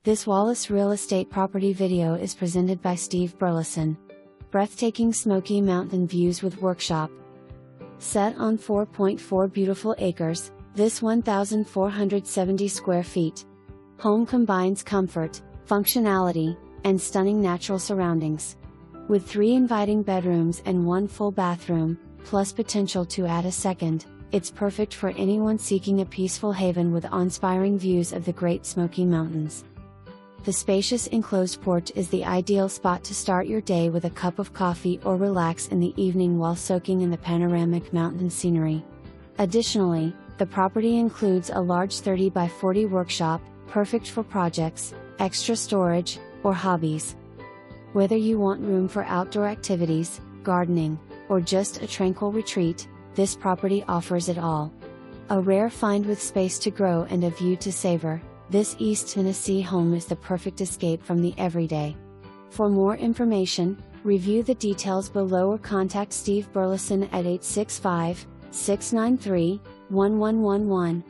This Wallace Real Estate property video is presented by Steve Burleson. Breathtaking Smoky Mountain views with workshop. Set on 4.4 beautiful acres, this 1,470 square feet home combines comfort, functionality, and stunning natural surroundings. With 3 inviting bedrooms and 1 full bathroom, plus potential to add a second, it's perfect for anyone seeking a peaceful haven with awe-inspiring views of the Great Smoky Mountains. The spacious enclosed porch is the ideal spot to start your day with a cup of coffee or relax in the evening while soaking in the panoramic mountain scenery. Additionally, the property includes a large 30 by 40 workshop, perfect for projects, extra storage, or hobbies. Whether you want room for outdoor activities, gardening, or just a tranquil retreat, this property offers it all. A rare find with space to grow and a view to savor, this East Tennessee home is the perfect escape from the everyday. For more information, review the details below or contact Steve Burleson at 865-693-1111.